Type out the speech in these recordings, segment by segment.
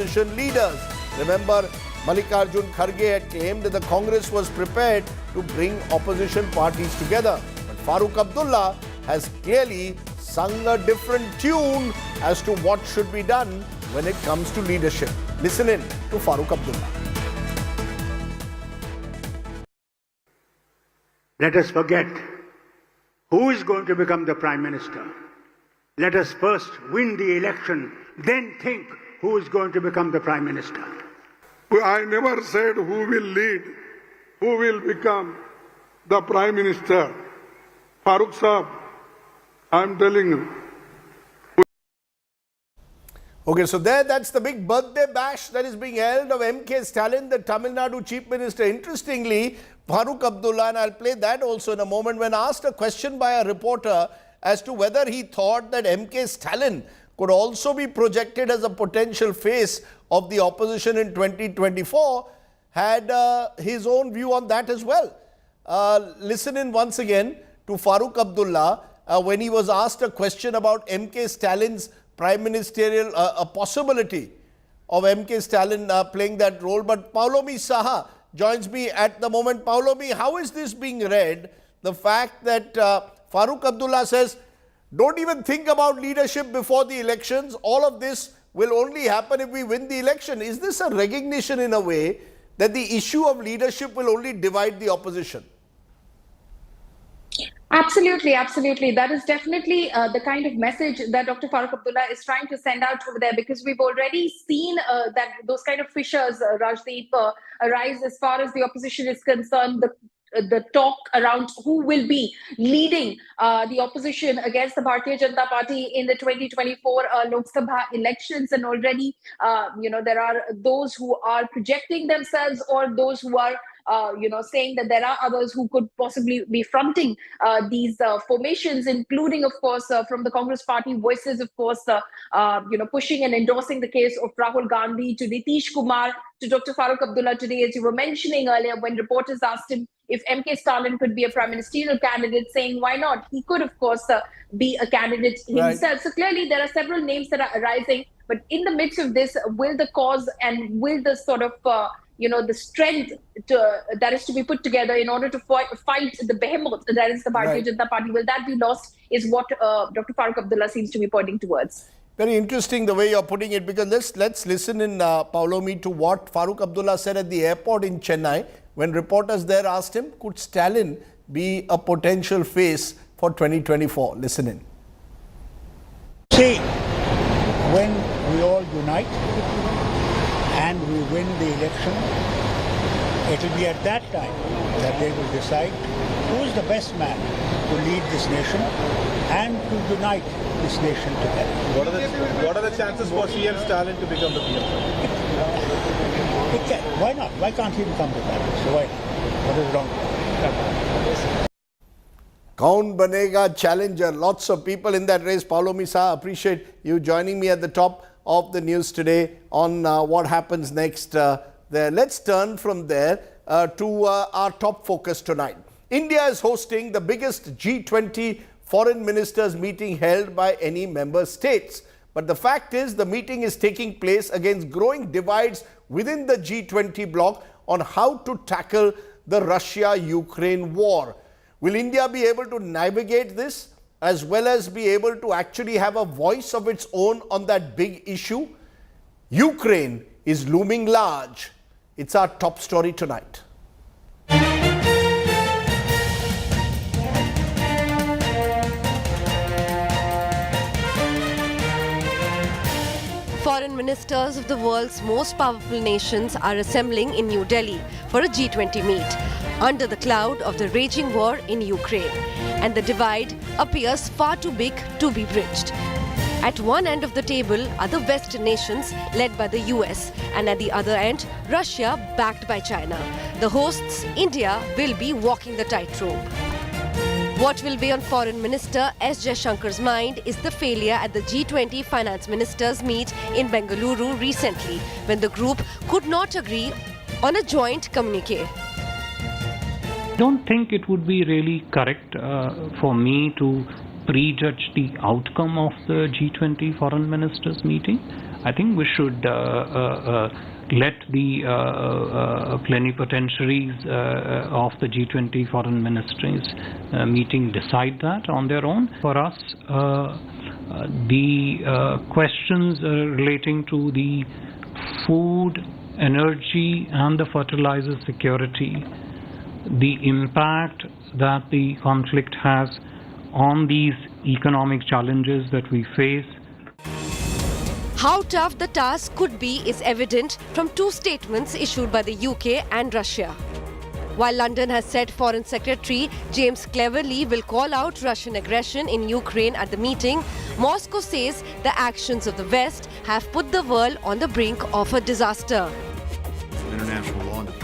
opposition leaders. Remember, Mallikarjun Kharge had claimed that the Congress was prepared to bring opposition parties together. But Farooq Abdullah has clearly sung a different tune as to what should be done when it comes to leadership. Listen in to Farooq Abdullah. Let us forget who is going to become the Prime Minister. Let us first win the election, then think who is going to become the Prime Minister. I never said who will lead, who will become the Prime Minister. Farooq Saab, I am telling you. Okay, so that's the big birthday bash that is being held of MK Stalin, the Tamil Nadu Chief Minister. Interestingly, Farooq Abdullah, and I'll play that also in a moment, when asked a question by a reporter as to whether he thought that MK Stalin could also be projected as a potential face of the opposition in 2024, had his own view on that as well. Listen in once again to Farooq Abdullah when he was asked a question about MK Stalin's prime ministerial, a possibility of MK Stalin playing that role. But Paulomi Saha joins me at the moment. Paulomi, how is this being read? The fact that Farooq Abdullah says, don't even think about leadership before the elections. All of this will only happen if we win the election. Is this a recognition in a way that the issue of leadership will only divide the opposition? Absolutely, absolutely. That is definitely the kind of message that Dr. Farooq Abdullah is trying to send out over there, because we've already seen that those kind of fissures, Rajdeep, arise as far as the opposition is concerned. The talk around who will be leading the opposition against the Bharatiya Janata Party in the 2024 Lok Sabha elections. And already, there are those who are projecting themselves, or those who are saying that there are others who could possibly be fronting these formations, including, of course, from the Congress party, voices, of course, pushing and endorsing the case of Rahul Gandhi, to Nitish Kumar, to Dr. Farooq Abdullah today, as you were mentioning earlier, when reporters asked him if MK Stalin could be a prime ministerial candidate, saying why not? He could, of course, be a candidate himself. Right. So clearly there are several names that are arising. But in the midst of this, will the cause and will the sort of the strength that is to be put together in order to fight the behemoth that is the Bharatiya Janata Party, will that be lost, is what Dr. Farooq Abdullah seems to be pointing towards. Very interesting the way you're putting it, because let's listen in, Paulomi, to what Farooq Abdullah said at the airport in Chennai when reporters there asked him, could Stalin be a potential face for 2024? Listen in. See, when we all unite and we win the election, it will be at that time that they will decide who is the best man to lead this nation and to unite this nation together. What are the chances for CM Stalin to become the PM? Why not? Why can't he become the PM? So why? What is wrong with that? Kaun banega challenger? Lots of people in that race. Paulomi Saha, appreciate you joining me at the top of the news today on what happens next there. Let's turn from there to our top focus tonight. India is hosting the biggest G20 foreign ministers meeting held by any member states. But the fact is, the meeting is taking place against growing divides within the G20 bloc on how to tackle the Russia-Ukraine war. Will India be able to navigate this, as well as be able to actually have a voice of its own on that big issue? Ukraine is looming large. It's our top story tonight. Foreign ministers of the world's most powerful nations are assembling in New Delhi for a G20 meet under the cloud of the raging war in Ukraine, and the divide appears far too big to be bridged. At one end of the table are the Western nations led by the US, and at the other end, Russia backed by China. The hosts, India, will be walking the tightrope. What will be on Foreign Minister S. Jaishankar's mind is the failure at the G20 finance ministers meet in Bengaluru recently, when the group could not agree on a joint communique. I don't think it would be really correct for me to prejudge the outcome of the G20 foreign ministers meeting. I think we should let the plenipotentiaries of the G20 foreign ministries meeting decide that on their own. For us, the questions relating to the food, energy and the fertilizer security, the impact that the conflict has on these economic challenges that we face. How tough the task could be is evident from two statements issued by the UK and Russia. While London has said Foreign Secretary James Cleverly will call out Russian aggression in Ukraine at the meeting, Moscow says the actions of the West have put the world on the brink of a disaster.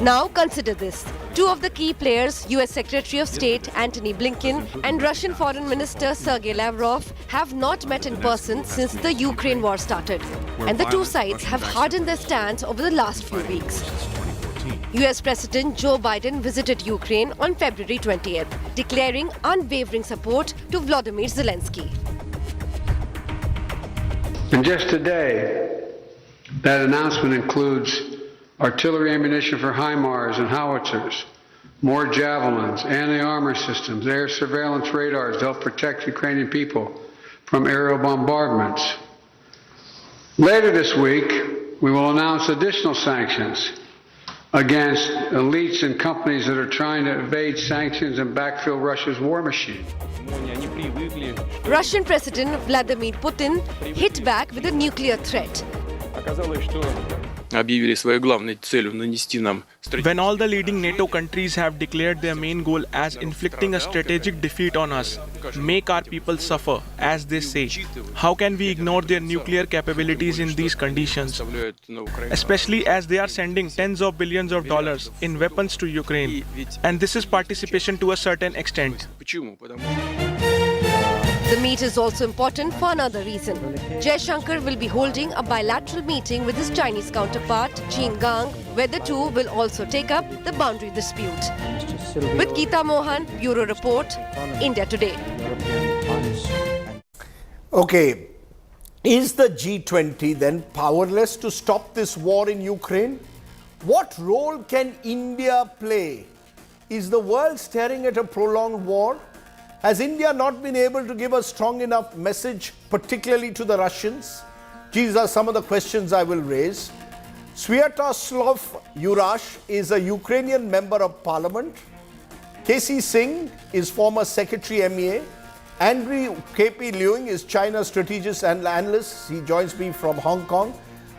Now consider this. Two of the key players, US Secretary of State Antony Blinken and Russian Foreign Minister Sergey Lavrov, have not met in person since the Ukraine war started. And the two sides have hardened their stance over the last few weeks. US President Joe Biden visited Ukraine on February 20th, declaring unwavering support to Volodymyr Zelensky. And just today, that announcement includes artillery ammunition for HIMARS and howitzers, more javelins, anti-armor systems, air surveillance radars to help protect Ukrainian people from aerial bombardments. Later this week, we will announce additional sanctions against elites and companies that are trying to evade sanctions and backfill Russia's war machine. Russian President Vladimir Putin hit back with a nuclear threat. When all the leading NATO countries have declared their main goal as inflicting a strategic defeat on us, make our people suffer, as they say, how can we ignore their nuclear capabilities in these conditions? Especially as they are sending tens of billions of dollars in weapons to Ukraine. And this is participation to a certain extent. The meet is also important for another reason. Jaishankar will be holding a bilateral meeting with his Chinese counterpart, Qin Gang, where the two will also take up the boundary dispute. With Geeta Mohan, Bureau Report, India Today. Okay, is the G20 then powerless to stop this war in Ukraine? What role can India play? Is the world staring at a prolonged war? Has India not been able to give a strong enough message, particularly to the Russians? These are some of the questions I will raise. Sviatoslav Yurash is a Ukrainian member of parliament. KC Singh is former Secretary MEA. Andrey KP Liuing is China's strategist and analyst. He joins me from Hong Kong.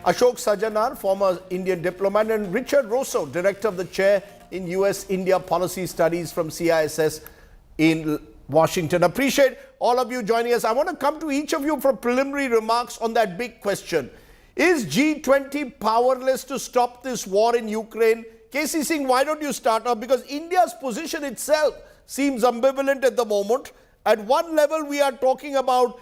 Ashok Sajanar, former Indian diplomat, and Richard Rosso, director of the chair in US-India Policy Studies from CISS in Washington. Appreciate all of you joining us. I want to come to each of you for preliminary remarks on that big question. Is G20 powerless to stop this war in Ukraine? KC Singh, why don't you start off? Because India's position itself seems ambivalent at the moment. At one level, we are talking about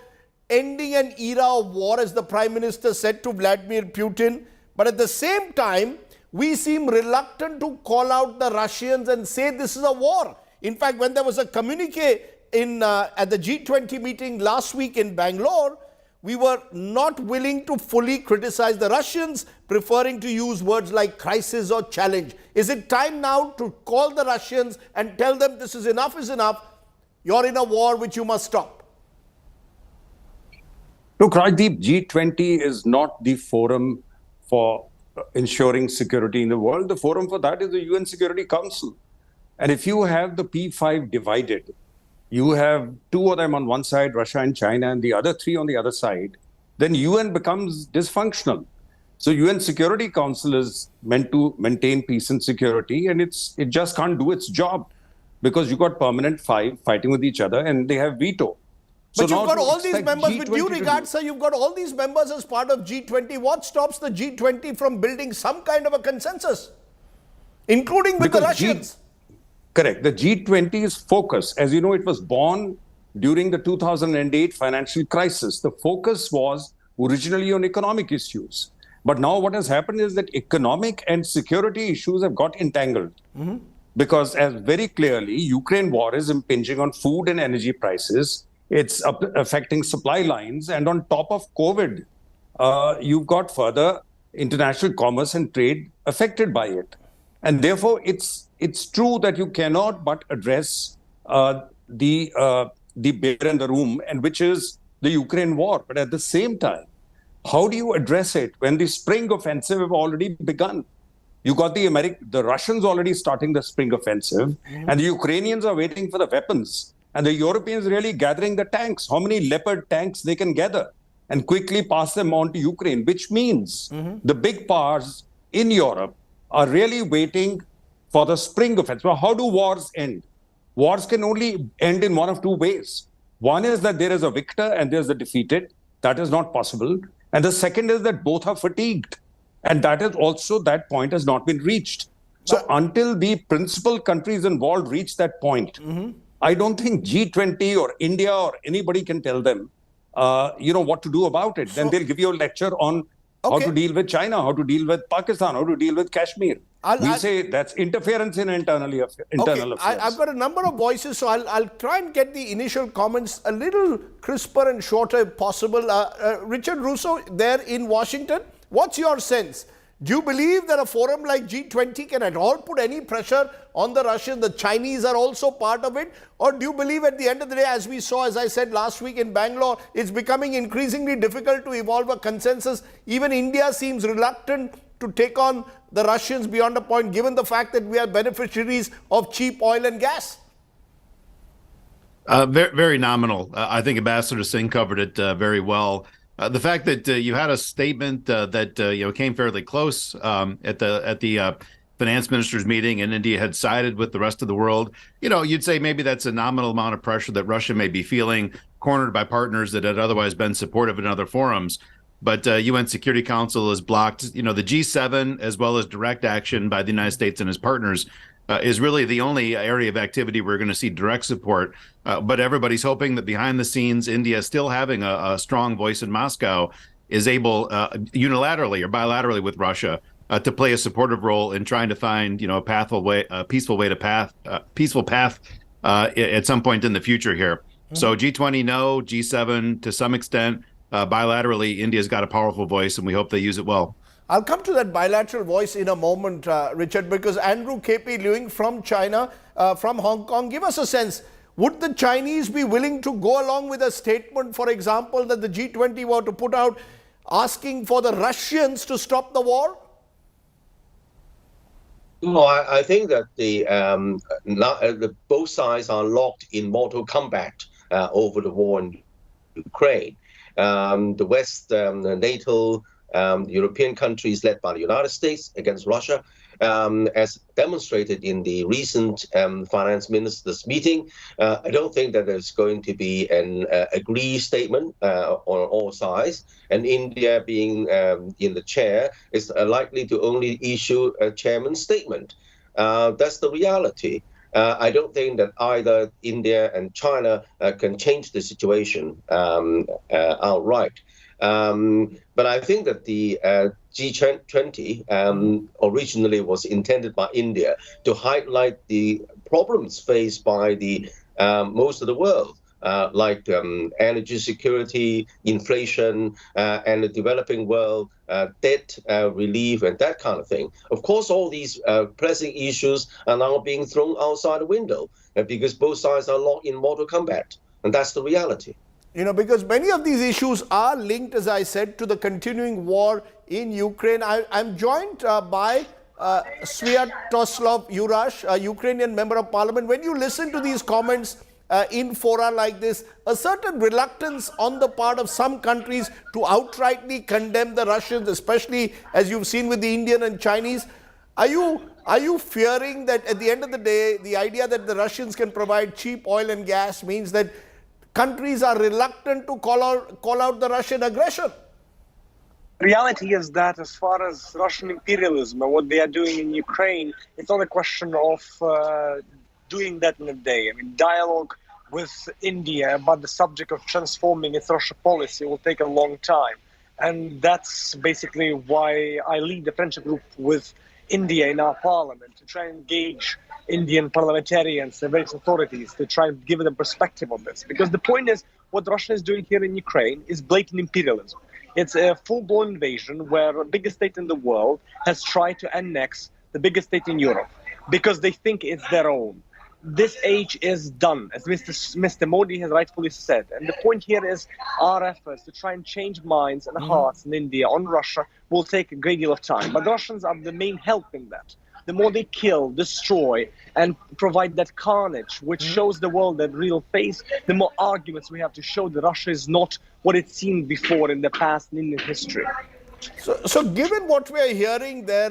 ending an era of war, as the Prime Minister said to Vladimir Putin. But at the same time, we seem reluctant to call out the Russians and say this is a war. In fact, when there was a communique at the G20 meeting last week in Bangalore, we were not willing to fully criticize the Russians, preferring to use words like crisis or challenge. Is it time now to call the Russians and tell them this is enough, you're in a war which you must stop? Look, Rajdeep, G20 is not the forum for ensuring security in the world. The forum for that is the UN Security Council. And if you have the P5 divided, you have two of them on one side, Russia and China, and the other three on the other side, then UN becomes dysfunctional. So UN Security Council is meant to maintain peace and security, and it just can't do its job because you've got permanent five fighting with each other and they have veto. But you've got all these members, with due regard, sir, you've got all these members as part of G20. What stops the G20 from building some kind of a consensus, including with the Russians? Correct. The G20's focus, as you know, it was born during the 2008 financial crisis. The focus was originally on economic issues. But now what has happened is that economic and security issues have got entangled. Because as very clearly, Ukraine war is impinging on food and energy prices. It's affecting supply lines. And on top of COVID, you've got further international commerce and trade affected by it. And therefore, it's true that you cannot but address the bear in the room, and which is the Ukraine war. But at the same time, how do you address it when the spring offensive have already begun? You got the Russians already starting the spring offensive, and the Ukrainians are waiting for the weapons, and the Europeans really gathering the tanks. How many Leopard tanks they can gather and quickly pass them on to Ukraine, which means the big powers in Europe are really waiting for the spring offensive. Well, how do wars end? Wars can only end in one of two ways. One is that there is a victor and there's a defeated. That is not possible. And the second is that both are fatigued. And that point has not been reached. So until the principal countries involved reach that point, I don't think G20 or India or anybody can tell them, what to do about it. Then they'll give you a lecture on how to deal with China, how to deal with Pakistan, how to deal with Kashmir. We say that's interference in internal affairs. I've got a number of voices, so I'll try and get the initial comments a little crisper and shorter if possible. Richard Russo, there in Washington, what's your sense? Do you believe that a forum like G20 can at all put any pressure on the Russians? The Chinese are also part of it? Or do you believe at the end of the day, as we saw, as I said last week in Bangalore, it's becoming increasingly difficult to evolve a consensus? Even India seems reluctant to take on the Russians beyond a point, given the fact that we are beneficiaries of cheap oil and gas. Very, very nominal. I think Ambassador Singh covered it very well. The fact that you had a statement that came fairly close at the finance ministers meeting, and India had sided with the rest of the world, you'd say maybe that's a nominal amount of pressure that Russia may be feeling, cornered by partners that had otherwise been supportive in other forums. But UN Security Council has blocked, the G7, as well as direct action by the United States and its partners, is really the only area of activity we're going to see direct support. But everybody's hoping that behind the scenes, India, still having a strong voice in Moscow, is able unilaterally or bilaterally with Russia to play a supportive role in trying to find, a peaceful path at some point in the future here. So G20, no. G7, to some extent. Bilaterally, India's got a powerful voice, and we hope they use it well. I'll come to that bilateral voice in a moment, Richard, because Andrew KP Lewing from China, from Hong Kong, give us a sense. Would the Chinese be willing to go along with a statement, for example, that the G20 were to put out asking for the Russians to stop the war? No, I think that the both sides are locked in mortal combat over the war in Ukraine. The West, NATO, European countries led by the United States against Russia, as demonstrated in the recent finance ministers meeting. I don't think that there's going to be an agreed statement on all sides, and India being in the chair is likely to only issue a chairman's statement. That's the reality. I don't think that either India and China can change the situation outright. But I think that the G20 originally was intended by India to highlight the problems faced by the most of the world, like energy security, inflation, and the developing world, debt relief, and that kind of thing. Of course, all these pressing issues are now being thrown outside the window because both sides are locked in mortal combat, and that's the reality. Because many of these issues are linked, as I said, to the continuing war in Ukraine. I'm joined by Sviatoslav Yurash, a Ukrainian member of parliament. When you listen to these comments in fora like this, a certain reluctance on the part of some countries to outrightly condemn the Russians, especially as you've seen with the Indian and Chinese. Are you fearing that at the end of the day, the idea that the Russians can provide cheap oil and gas means that countries are reluctant to call out the Russian aggression? Reality is that as far as Russian imperialism and what they are doing in Ukraine, it's not a question of doing that in a day. I mean, dialogue with India about the subject of transforming its Russia policy will take a long time. And that's basically why I lead the friendship group with India in our parliament, to try and engage Indian parliamentarians and various authorities to try and give them perspective on this. Because the point is, what Russia is doing here in Ukraine is blatant imperialism. It's a full-blown invasion where the biggest state in the world has tried to annex the biggest state in Europe because they think it's their own. This age is done, as Mr. Modi has rightfully said. And the point here is our efforts to try and change minds and hearts in India on Russia will take a great deal of time. But the Russians are the main help in that. The more they kill, destroy, and provide that carnage, which shows the world their real face, the more arguments we have to show that Russia is not what it's seen before in the past in Indian history. So given what we are hearing there,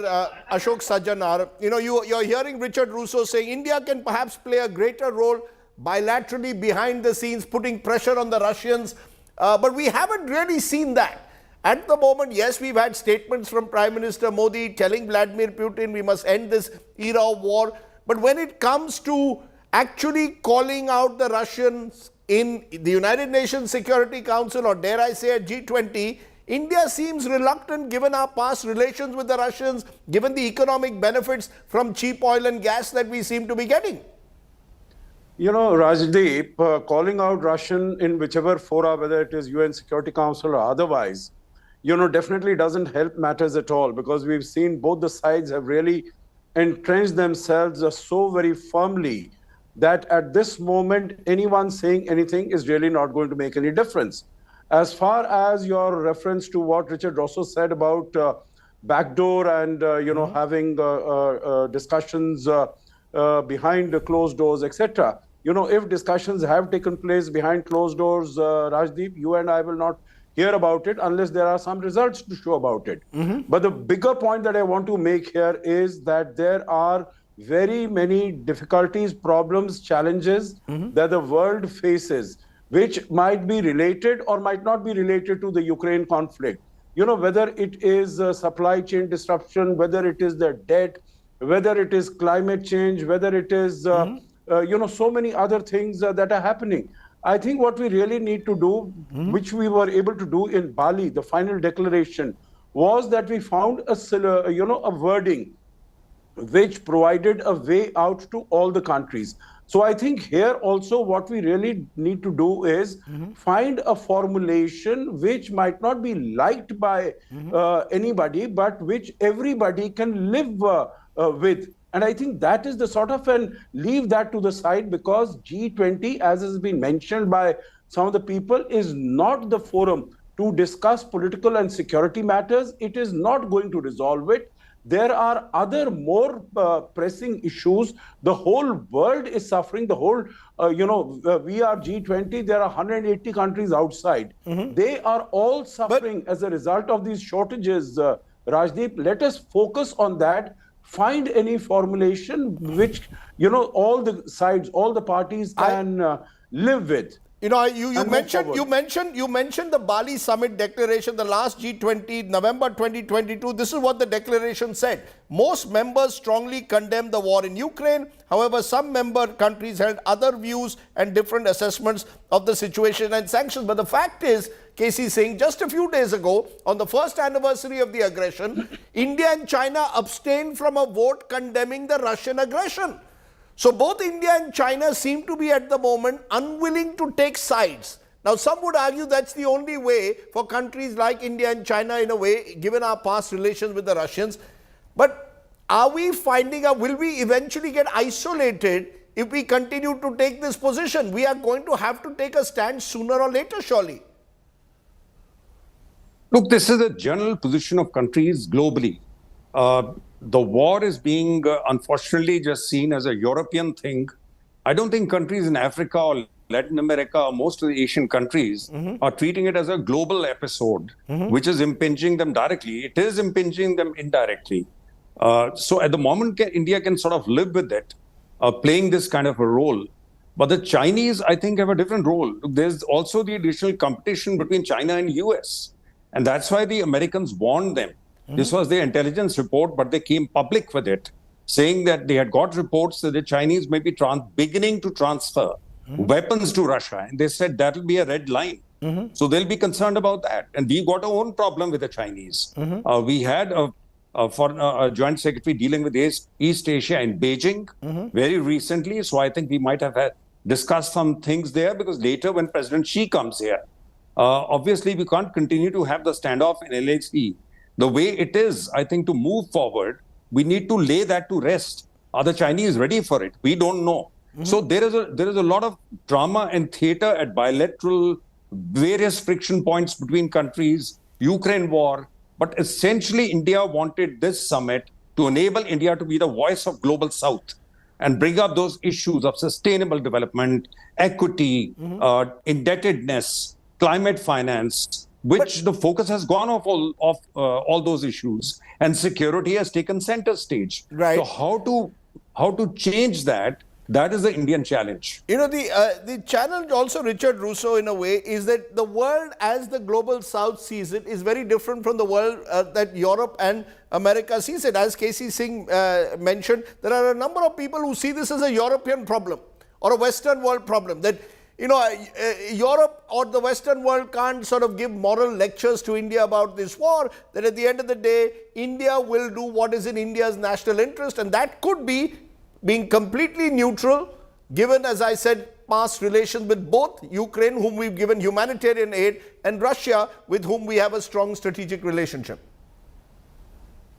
Ashok Sajjanar, you're hearing Richard Russo saying India can perhaps play a greater role bilaterally behind the scenes, putting pressure on the Russians. But we haven't really seen that. At the moment, yes, we've had statements from Prime Minister Modi telling Vladimir Putin we must end this era of war. But when it comes to actually calling out the Russians in the United Nations Security Council, or dare I say at G20, India seems reluctant given our past relations with the Russians, given the economic benefits from cheap oil and gas that we seem to be getting. Rajdeep, calling out Russian in whichever fora, whether it is UN Security Council or otherwise, definitely doesn't help matters at all, because we've seen both the sides have really entrenched themselves so very firmly that at this moment, anyone saying anything is really not going to make any difference. As far as your reference to what Richard Russo said about backdoor and, having discussions behind the closed doors, etc. If discussions have taken place behind closed doors, Rajdeep, you and I will not hear about it unless there are some results to show about it. But the bigger point that I want to make here is that there are very many difficulties, problems, challenges that the world faces, which might be related or might not be related to the Ukraine conflict. Whether it is supply chain disruption, whether it is the debt, whether it is climate change, whether it is, so many other things that are happening. I think what we really need to do, which we were able to do in Bali, the final declaration, was that we found a wording which provided a way out to all the countries. So I think here also what we really need to do is find a formulation which might not be liked by anybody, but which everybody can live with. And I think that is the sort of, and leave that to the side, because G20, as has been mentioned by some of the people, is not the forum to discuss political and security matters. It is not going to resolve it. There are other more pressing issues. The whole world is suffering. The whole, we are G20. There are 180 countries outside. They are all suffering as a result of these shortages. Rajdeep, let us focus on that. Find any formulation which, all the sides, all the parties can live with. You mentioned the Bali summit declaration, the last G20, November 2022. This is what the declaration said. Most members strongly condemn the war in Ukraine. However, some member countries held other views and different assessments of the situation and sanctions. But the fact is, KC Singh, just a few days ago, on the first anniversary of the aggression, India and China abstained from a vote condemning the Russian aggression. So both India and China seem to be at the moment unwilling to take sides. Now, some would argue that's the only way for countries like India and China, in a way, given our past relations with the Russians. But are we finding out, will we eventually get isolated if we continue to take this position? We are going to have to take a stand sooner or later, surely. Look, this is a general position of countries globally. The war is being, unfortunately, just seen as a European thing. I don't think countries in Africa or Latin America or most of the Asian countries are treating it as a global episode, which is impinging them directly. It is impinging them indirectly. So at the moment, India can sort of live with it, playing this kind of a role. But the Chinese, I think, have a different role. There's also the additional competition between China and US. And that's why the Americans warned them. This was their intelligence report, but they came public with it, saying that they had got reports that the Chinese may be beginning to transfer weapons to Russia. And they said that will be a red line. So they'll be concerned about that. And we got our own problem with the Chinese. We had a joint secretary dealing with East Asia in Beijing very recently. So I think we might have discussed some things there, because later when President Xi comes here, Obviously, we can't continue to have the standoff in LAC. The way it is, I think, to move forward, we need to lay that to rest. Are the Chinese ready for it? We don't know. So there is a lot of drama and theater at bilateral, various friction points between countries, Ukraine war. But essentially, India wanted this summit to enable India to be the voice of global South and bring up those issues of sustainable development, equity, indebtedness, climate finance, which the focus has gone off all those issues, and security has taken center stage. Right. So how to change that? That is the Indian challenge. You know, the challenge also, Richard Russo, in a way, is that the world as the global South sees it is very different from the world that Europe and America sees it. As K.C. Singh mentioned, there are a number of people who see this as a European problem or a Western world problem, that, you know, Europe or the Western world can't sort of give moral lectures to India about this war, that at the end of the day, India will do what is in India's national interest, and that could be being completely neutral, given, as I said, past relations with both Ukraine, whom we've given humanitarian aid, and Russia, with whom we have a strong strategic relationship.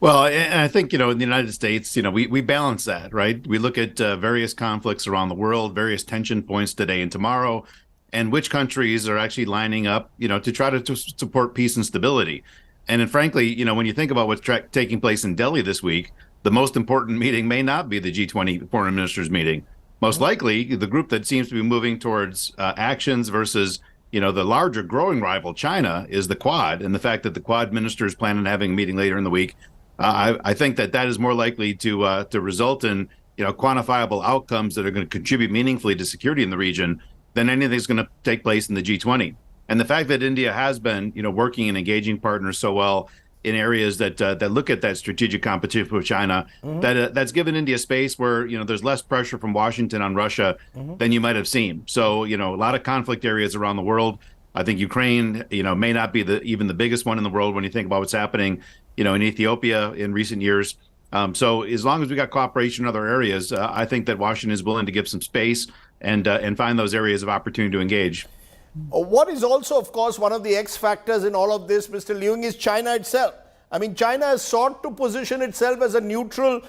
Well, and I think, you know, in the United States, you know, we balance that, right? We look at various conflicts around the world, various tension points today and tomorrow, and which countries are actually lining up, you know, to try to support peace and stability. And then, frankly, you know, when you think about what's taking place in Delhi this week, the most important meeting may not be the G20 foreign ministers meeting. Most likely, the group that seems to be moving towards actions versus, you know, the larger growing rival, China, is the Quad. And the fact that the Quad ministers plan on having a meeting later in the week, I think that is more likely to result in, you know, quantifiable outcomes that are going to contribute meaningfully to security in the region than anything that's going to take place in the G20. And the fact that India has been, you know, working and engaging partners so well in areas that look at that strategic competition with China, that's given India space where, you know, there's less pressure from Washington on Russia than you might have seen. So, you know, a lot of conflict areas around the world. I think Ukraine, you know, may not be even the biggest one in the world when you think about what's happening, you know, in Ethiopia in recent years. So as long as we got cooperation in other areas, I think that Washington is willing to give some space and find those areas of opportunity to engage. What is also, of course, one of the X factors in all of this, Mr. Leung, is China itself. I mean, China has sought to position itself as a neutral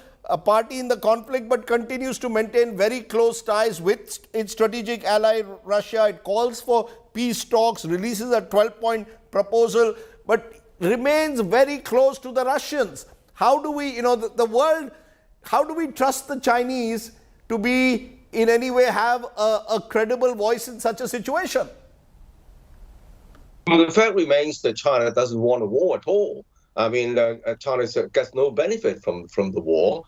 party in the conflict, but continues to maintain very close ties with its strategic ally, Russia. It calls for peace talks, releases a 12-point proposal, but remains very close to the Russians. How do we, you know, the world, how do we trust the Chinese to be in any way have a credible voice in such a situation? Well, the fact remains that China doesn't want a war at all. I mean, China gets no benefit from the war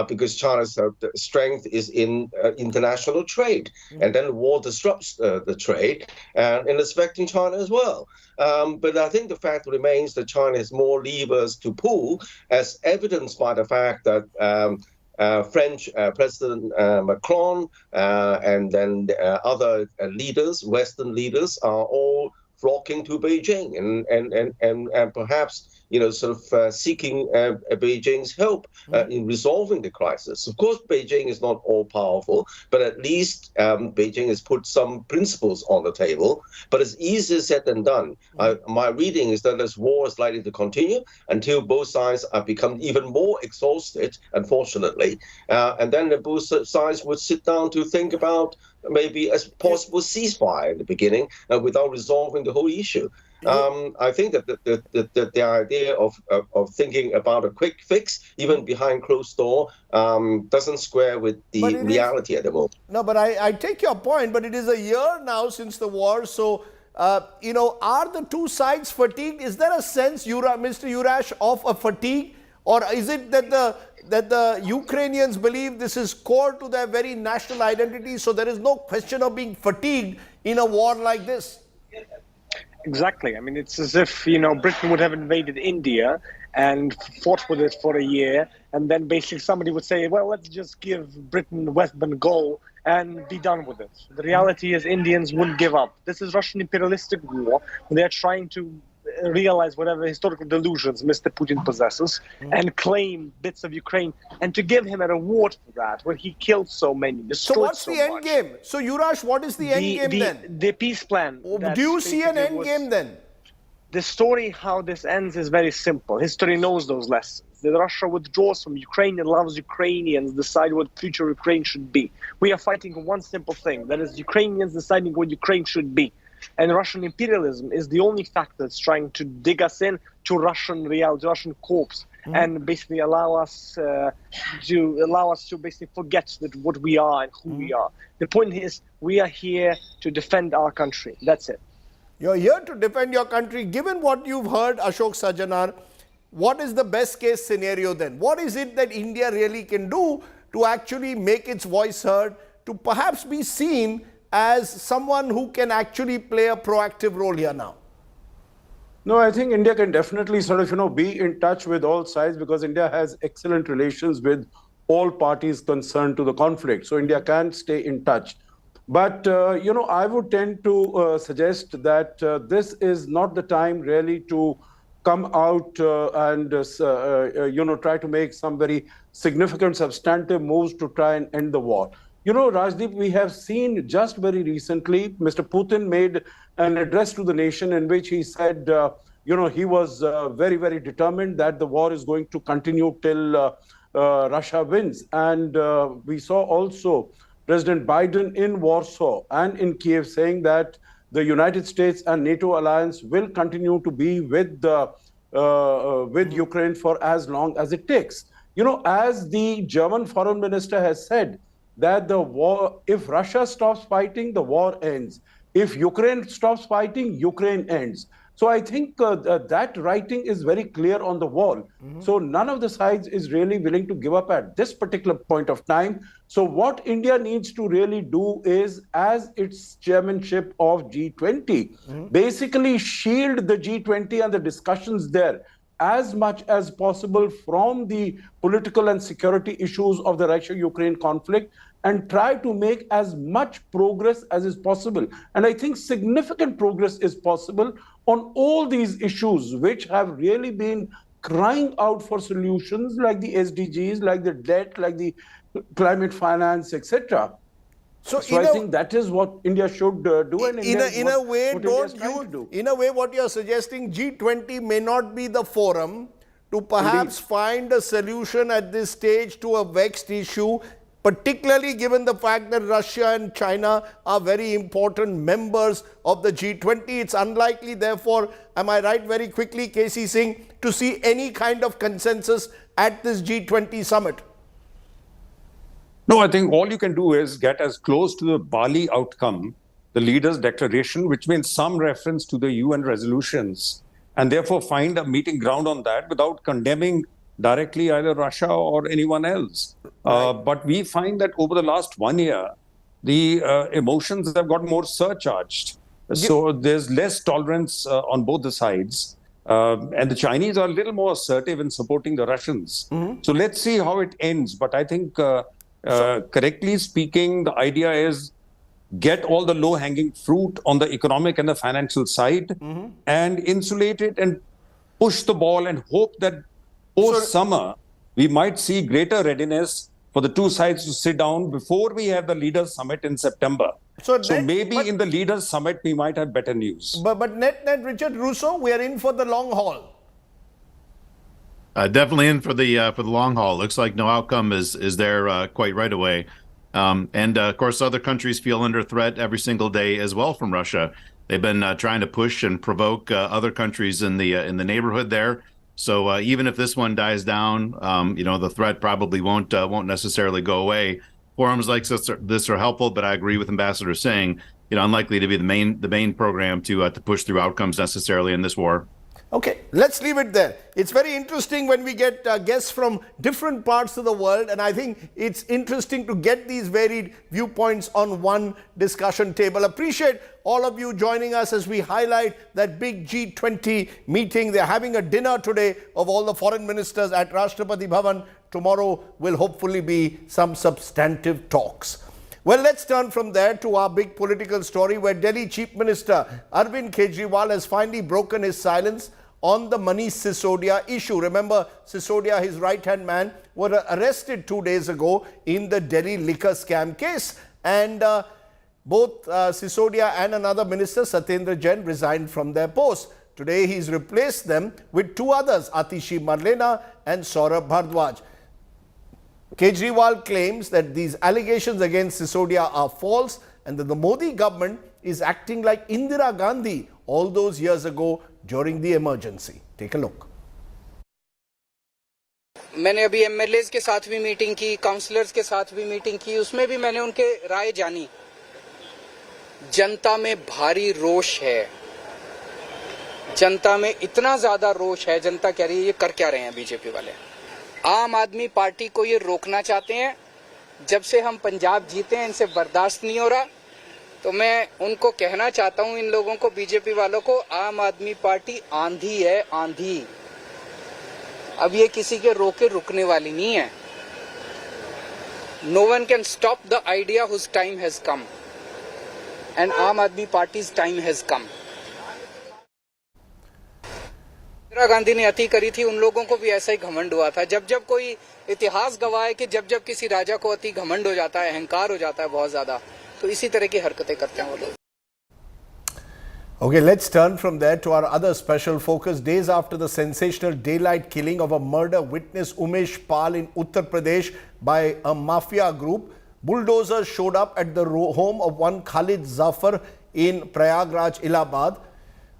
because China's strength is in international trade. And then the war disrupts the trade, and it's affecting China as well. But I think the fact remains that China has more levers to pull, as evidenced by the fact that French President Macron and then other leaders, Western leaders, are all flocking to Beijing and perhaps, you know, sort of seeking Beijing's help in resolving the crisis. Of course, Beijing is not all powerful, but at least Beijing has put some principles on the table. But it's easier said than done. My reading is that this war is likely to continue until both sides have become even more exhausted, unfortunately. And then both sides would sit down to think about maybe a possible ceasefire in the beginning without resolving the whole issue. I think that the idea of thinking about a quick fix, even behind closed door, doesn't square with the reality at the moment. No, but I take your point, but it is a year now since the war. So, you know, are the two sides fatigued? Is there a sense, Mr. Urash, of a fatigue? Or is it that the Ukrainians believe this is core to their very national identity, so there is no question of being fatigued in a war like this? Exactly. I mean, it's as if, you know, Britain would have invaded India and fought with it for a year, and then basically somebody would say, well, let's just give Britain West Bengal and be done with it. The reality is Indians wouldn't give up. This is Russian imperialistic war. They're trying to realize whatever historical delusions Mr. Putin possesses and claim bits of Ukraine, and to give him a reward for that when he killed so many, destroyed So what's so the end much. game? So Yurash, what is the end game then? The peace plan. Do you see an end game then? The story how this ends is very simple. History knows those lessons. That Russia withdraws from Ukraine and allows Ukrainians decide what future Ukraine should be. We are fighting one simple thing, that is Ukrainians deciding what Ukraine should be. And Russian imperialism is the only factor that's trying to dig us in to Russian reality, Russian corpse, and basically allow us to basically forget that what we are and who we are. The point is, we are here to defend our country. That's it. You're here to defend your country. Given what you've heard, Ashok Sajjanar, what is the best case scenario then? What is it that India really can do to actually make its voice heard, to perhaps be seen as someone who can actually play a proactive role here now? No, I think India can definitely sort of, be in touch with all sides, because India has excellent relations with all parties concerned to the conflict. So India can stay in touch. But, I would tend to suggest that this is not the time really to come out and, try to make some very significant substantive moves to try and end the war. Rajdeep, we have seen just very recently, Mr. Putin made an address to the nation in which he said, he was very, very determined that the war is going to continue till Russia wins. And we saw also President Biden in Warsaw and in Kiev saying that the United States and NATO alliance will continue to be with Ukraine for as long as it takes. As the German foreign minister has said, that the war, if Russia stops fighting, the war ends. If Ukraine stops fighting, Ukraine ends. So I think that writing is very clear on the wall. So none of the sides is really willing to give up at this particular point of time. So what India needs to really do is, as its chairmanship of G20, basically shield the G20 and the discussions there as much as possible from the political and security issues of the Russia-Ukraine conflict, and try to make as much progress as is possible. And I think significant progress is possible on all these issues, which have really been crying out for solutions, like the SDGs, like the debt, like the climate finance, etc. So I think that is what India should do. And in a way, what you're suggesting, G20 may not be the forum to perhaps find a solution at this stage to a vexed issue, particularly given the fact that Russia and China are very important members of the G20. It's unlikely, therefore, am I right, very quickly, KC Singh, to see any kind of consensus at this G20 summit? No, I think all you can do is get as close to the Bali outcome, the leaders' declaration, which means some reference to the UN resolutions, and therefore find a meeting ground on that without condemning directly either Russia or anyone else. But we find that over the last 1 year, the emotions have got more surcharged. So there's less tolerance on both the sides. And the Chinese are a little more assertive in supporting the Russians. So let's see how it ends. But I think, correctly speaking, the idea is get all the low-hanging fruit on the economic and the financial side and insulate it and push the ball and hope that post-summer, we might see greater readiness for the two sides to sit down before we have the Leaders' Summit in September. So maybe in the Leaders' Summit, we might have better news. But net, Richard Russo, we are in for the long haul. Definitely in for the long haul. Looks like no outcome is there quite right away. And of course, other countries feel under threat every single day as well from Russia. They've been trying to push and provoke other countries in the neighborhood there. So even if this one dies down, the threat probably won't necessarily go away. Forums like this are helpful, but I agree with Ambassador Singh. Unlikely to be the main program to push through outcomes necessarily in this war. Okay, let's leave it there. It's very interesting when we get guests from different parts of the world, and I think it's interesting to get these varied viewpoints on one discussion table. Appreciate all of you joining us as we highlight that big G20 meeting. They're having a dinner today of all the foreign ministers at Rashtrapati Bhavan. Tomorrow will hopefully be some substantive talks. Well, let's turn from there to our big political story where Delhi Chief Minister Arvind Kejriwal has finally broken his silence on the Manish Sisodia issue. Remember, Sisodia, his right-hand man, were arrested 2 days ago in the Delhi liquor scam case. And both Sisodia and another minister, Satyendra Jain, resigned from their posts. Today, he's replaced them with two others, Atishi Marlena and Saurabh Bhardwaj. Kejriwal claims that these allegations against Sisodia are false and that the Modi government is acting like Indira Gandhi all those years ago during the emergency. Take a look. मैंने अभी MLAs के साथ भी meeting की, counsellors के साथ भी meeting की, उसमें भी मैंने उनके राय जानी। जनता में भारी रोष है, जनता में इतना ज्यादा रोष है, जनता कह रही है ये कर क्या रहे हैं बीजेपी वाले। आम आदमी पार्टी को ये रोकना चाहते हैं। जब से हम पंजाब जीते हैं इनसे बर्दाश्त नहीं हो रहा। तो मैं उनको कहना चाहता हूं, इन लोगों को, बीजेपी वालों को, आम आदमी पार्टी आंधी है, आंधी। अब ये किसी के रोके रुकने वाली नहीं है। No one can stop the idea whose time has come, and आम आदमी पार्टी's time has come. Indira Gandhi ने अति करी थी, उन लोगों को भी ऐसा ही घमंड हुआ था। जब जब कोई इतिहास गवाह है कि जब जब किसी राजा को अति घमंड हो जाता है, अहंकार हो जाता है बहुत ज्यादा, तो इसी तरह की हरकतें करते हैं वो लोग। Okay, let's turn from there to our other special focus. Days after the sensational daylight killing of a murder witness Umesh Pal in Uttar Pradesh by a mafia group, bulldozers showed up at the home of one Khalid Zafar in Prayagraj, Allahabad.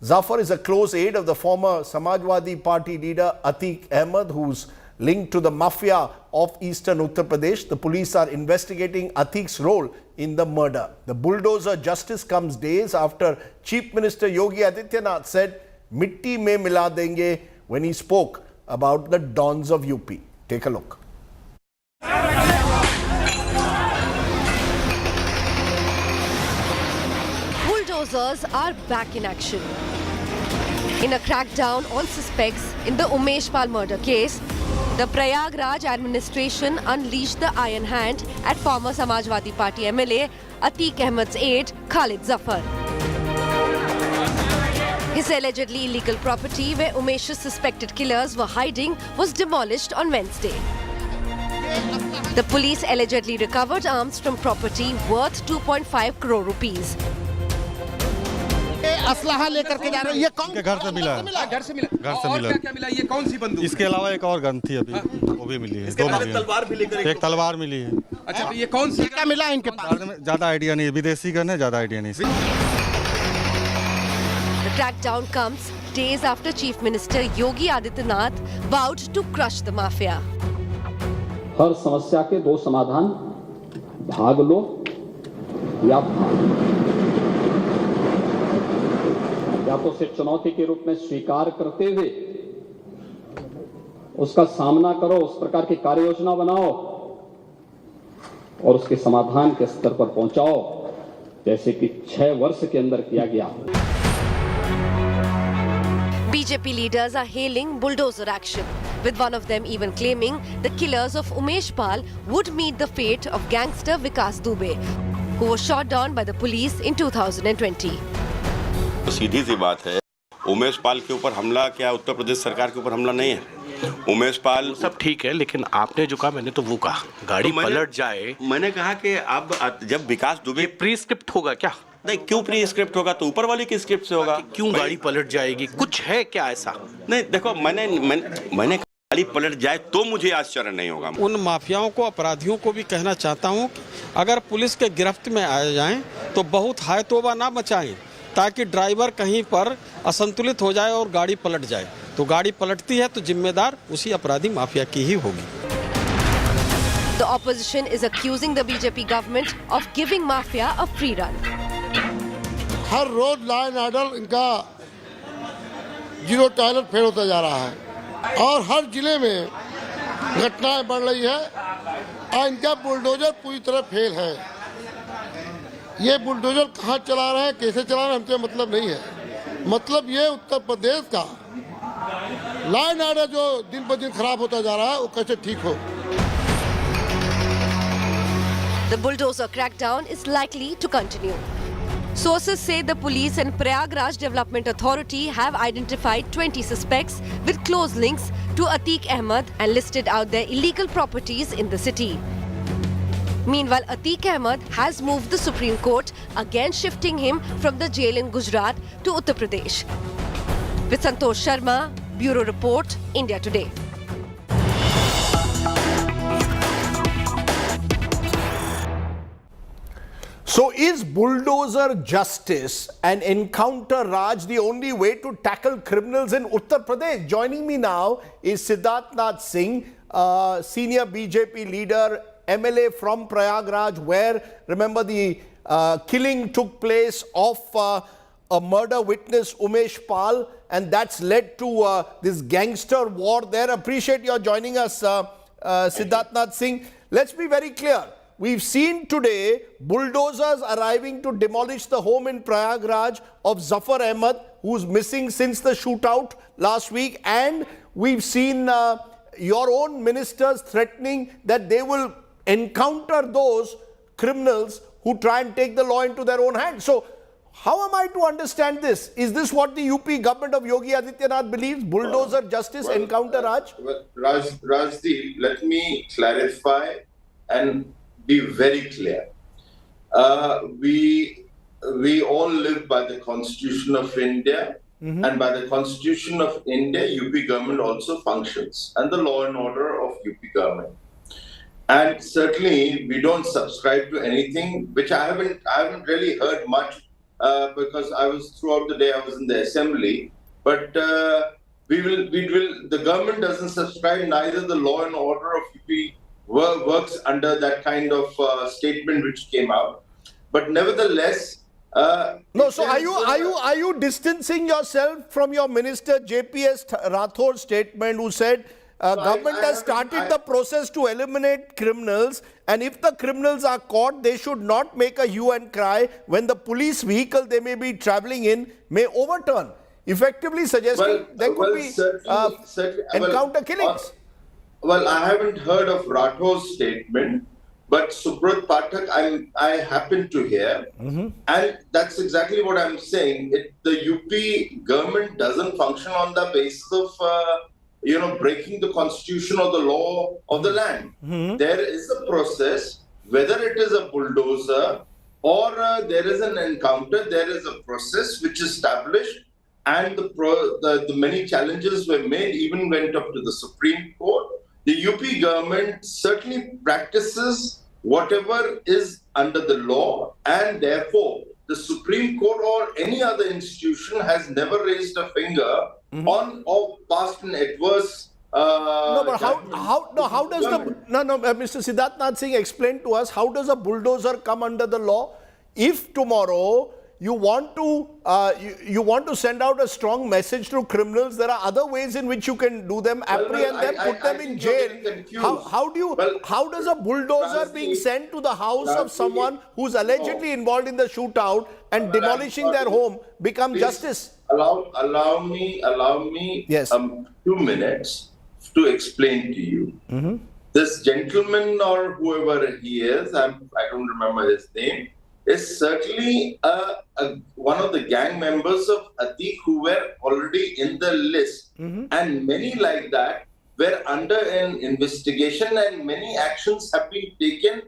Zafar is a close aide of the former Samajwadi Party leader Atiq Ahmed, who's linked to the mafia of eastern Uttar Pradesh. The police are investigating Atiq's role in the murder. The bulldozer justice comes days after Chief Minister Yogi Adityanath said, "Mitti mein mila denge," when he spoke about the dons of UP. Take a look. Bulldozers are back in action. In a crackdown on suspects in the Umesh Pal murder case, the Prayagraj administration unleashed the iron hand at former Samajwadi Party MLA Atiq Ahmed's aide Khalid Zafar. His allegedly illegal property where Umesh's suspected killers were hiding was demolished on Wednesday. The police allegedly recovered arms from property worth 2.5 crore rupees. असलहा लेकर के जा रहे हैं। ये कौन के घर से मिला है? घर से मिला। घर से मिला। क्या मिला? ये कौन सी बंदूक? इसके अलावा एक और गन थी अभी, वो भी मिली है। दो मिली है। तलवार भी लेकर एक तलवार मिली है। अच्छा, तो ये कौन सी क्या मिला इनके पास? ज्यादा आइडिया नहीं है, विदेशी गन है, ज्यादा आइडिया नहीं। The crackdown comes days after Chief Minister Yogi Adityanath vowed to crush the mafia. हर समस्या के दो समाधान, भाग लो या भाग। या तो उसे चुनौती के रूप में स्वीकार करते हुए उसका सामना करो, उस प्रकार की कार्य योजना बनाओ और उसके समाधान के स्तर पर पहुंचाओ, जैसे कि 6 वर्ष के अंदर किया गया। BJP leaders are hailing bulldozer action, with one of them even claiming the killers of Umesh Pal would meet the fate of gangster Vikas Dubey, who was shot down by the police in 2020. सीधी सी बात है, उमेश पाल के ऊपर हमला क्या उत्तर प्रदेश सरकार के ऊपर हमला नहीं है। उमेश पाल सब ठीक है, लेकिन आपने जो कहा मैंने तो वो कहा, गाड़ी पलट जाए। मैंने कहा कि अब जब विकास दुबे प्री-स्क्रिप्ट होगा क्या? नहीं, क्यों प्री-स्क्रिप्ट होगा? तो ऊपर वाले की स्क्रिप्ट से होगा। क्यों गाड़ी पलट जाएगी? कुछ है क्या ऐसा? नहीं, देखो मैंने गाड़ी पलट जाए तो मुझे आश्चर्य नहीं होगा। उन माफियाओं को, अपराधियों को भी कहना चाहता हूँ कि अगर पुलिस के गिरफ्त में आ जाएं तो बहुत हाय तौबा ना मचाएं, ताकि ड्राइवर कहीं पर असंतुलित हो जाए और गाड़ी पलट जाए। तो गाड़ी पलटती है तो जिम्मेदार उसी अपराधी माफिया की ही होगी। The opposition is accusing the BJP government of giving mafia a free run. हर रोज लॉ एंड ऑर्डर इनका जीरो टॉयलेट फेल होता जा रहा है और हर जिले में घटनाएं बढ़ रही है और इनका बुलडोजर पूरी तरह फेल है। ये बुलडोजर कहाँ चला रहे हैं, कैसे चला रहे हैं, हमसे मतलब नहीं है। मतलब ये उत्तर प्रदेश का लॉ एंड ऑर्डर जो दिन ब दिन खराब होता जा रहा है, वो कैसे ठीक हो। The bulldozer crackdown is likely to continue. Sources say the police and Prayagraj Development Authority have identified 20 suspects with close links to Atiq Ahmed and listed out their illegal properties in the city. Meanwhile, Atiq Ahmed has moved the Supreme Court, again shifting him from the jail in Gujarat to Uttar Pradesh. With Santosh Sharma, Bureau Report, India Today. So is bulldozer justice and encounter Raj the only way to tackle criminals in Uttar Pradesh? Joining me now is Siddharth Nath Singh, senior BJP leader, MLA from Prayagraj, where, remember, the killing took place of a murder witness, Umesh Pal, and that's led to this gangster war there. Appreciate your joining us, Siddharth Nath Singh. Let's be very clear. We've seen today bulldozers arriving to demolish the home in Prayagraj of Zafar Ahmed, who's missing since the shootout last week. And we've seen your own ministers threatening that they will encounter those criminals who try and take the law into their own hands. So how am I to understand this? Is this what the UP government of Yogi Adityanath believes? Bulldozer justice, encounter Raj? Rajdeep, let me clarify and be very clear. We all live by the Constitution of India, and by the Constitution of India, UP government also functions, and the law and order of UP government. And certainly, we don't subscribe to anything which I haven't really heard much because throughout the day I was in the assembly. But the government doesn't subscribe, neither the law and order of UP works under that kind of statement which came out. But nevertheless, no. So are you distancing yourself from your minister JPS Rathor's statement, who said government has started the process to eliminate criminals, and if the criminals are caught, they should not make a hue and cry when the police vehicle they may be traveling in may overturn, effectively suggesting there could be encounter killings. Well, I haven't heard of Rathor's statement, but Subrat Pathak I happen to hear, and that's exactly what I'm saying. The UP government doesn't function on the basis of breaking the constitution or the law of the land. There is a process, whether it is a bulldozer or there is an encounter, there is a process which is established, and the many challenges were made, even went up to the Supreme Court. The UP government certainly practices whatever is under the law, and therefore the Supreme Court or any other institution has never raised a finger on or passed an adverse. How does Mr. Siddharth Nath Singh, explain to us, how does a bulldozer come under the law? If tomorrow you want to send out a strong message to criminals, there are other ways in which you can do them, apprehend them, put them in jail. How does a bulldozer being sent to the house of someone who's allegedly involved in the shootout and demolishing their home become justice? Allow me 2 minutes to explain to you. This gentleman, or whoever he is, I don't remember his name, is certainly one of the gang members of Atiq who were already in the list. And many like that were under an investigation, and many actions have been taken.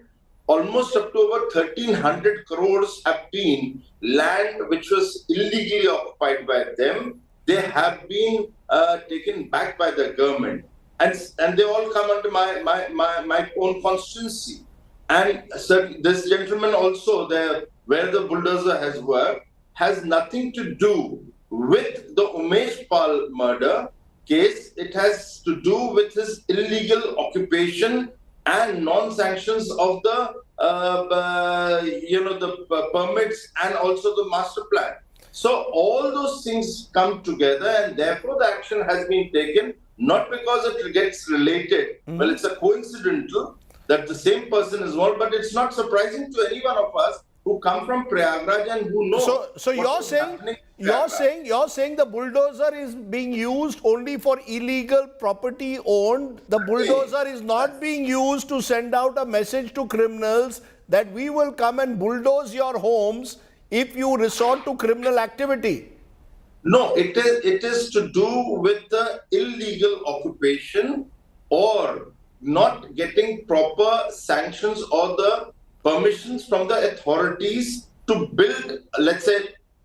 Almost up to over 1,300 crores have been land which was illegally occupied by them. They have been taken back by the government. And they all come under my own constituency. And this gentleman also, where the bulldozer has worked, has nothing to do with the Umesh Pal murder case. It has to do with his illegal occupation and non-sanctions of the permits and also the master plan. So all those things come together, and therefore the action has been taken, not because it gets related. Well, it's a coincidental that the same person is involved, but it's not surprising to any one of us who come from Prayagraj and who know. So you're saying the bulldozer is being used only for illegal property owned. The bulldozer is not being used to send out a message to criminals that we will come and bulldoze your homes if you resort to criminal activity. No, it is to do with the illegal occupation or not getting proper sanctions or the permissions from the authorities to build. Let's say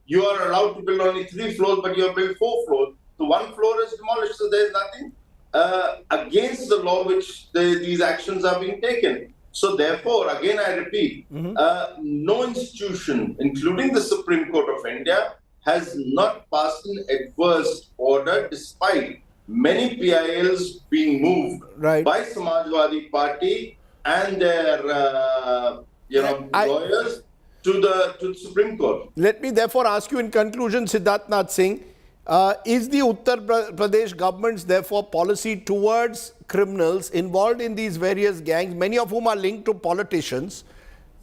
you are allowed to build only 3 floors, but you have built 4 floors. So 1 floor is demolished. So there is nothing against the law which these actions are being taken. So therefore, again, I repeat, no institution, including the Supreme Court of India, has not passed an adverse order despite many PILs being moved by Samajwadi Party and their lawyers to the Supreme Court. Let me therefore ask you in conclusion, Siddharth Singh, is the Uttar Pradesh government's therefore policy towards criminals involved in these various gangs, many of whom are linked to politicians,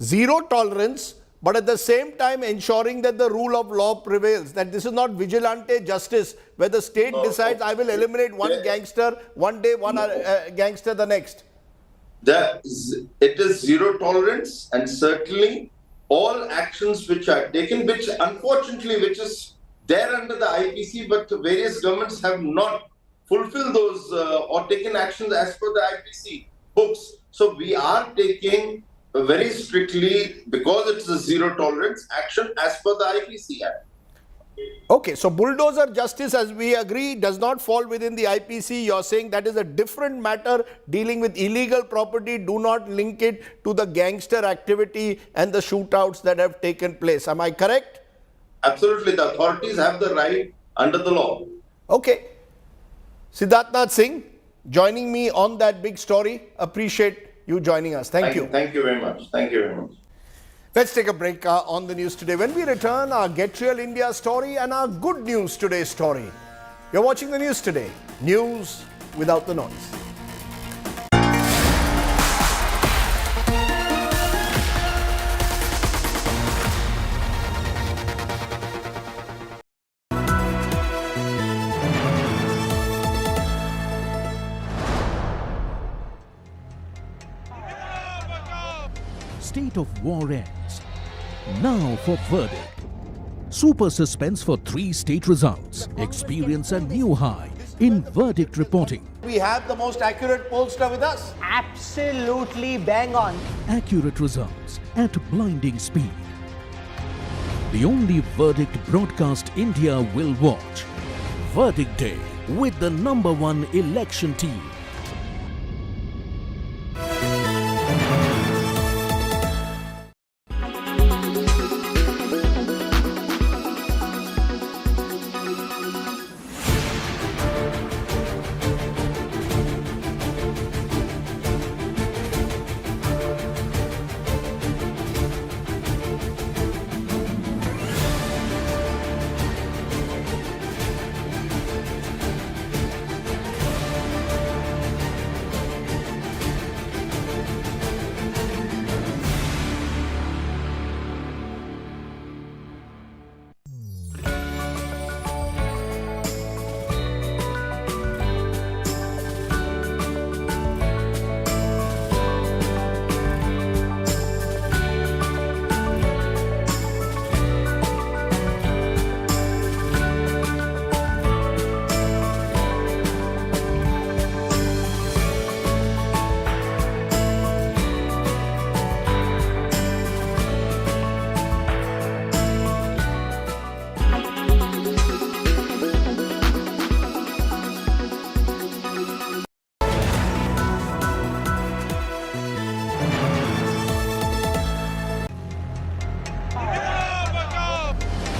zero tolerance, but at the same time ensuring that the rule of law prevails, that this is not vigilante justice where the state decides I will eliminate one gangster one day, one gangster the next? It is zero tolerance, and certainly all actions which are taken, which unfortunately, which is there under the IPC, but various governments have not fulfilled those or taken actions as per the IPC books. So we are taking very strictly, because it's a zero tolerance action as per the IPC Act. Okay, so bulldozer justice, as we agree, does not fall within the IPC. You're saying that is a different matter dealing with illegal property. Do not link it to the gangster activity and the shootouts that have taken place. Am I correct? Absolutely. The authorities have the right under the law. Okay. Siddharth Singh, joining me on that big story. Appreciate you joining us. Thank you. Thank you very much. Thank you very much. Let's take a break on the news today. When we return, our Get Real India story and our Good News Today story. You're watching the news today. News without the noise. State of war ends. Now for verdict. Super suspense for 3 state results. Experience a new high in verdict reporting. We have the most accurate pollster with us. Absolutely bang on. Accurate results at blinding speed. The only verdict broadcast India will watch. Verdict Day with the #1 election team.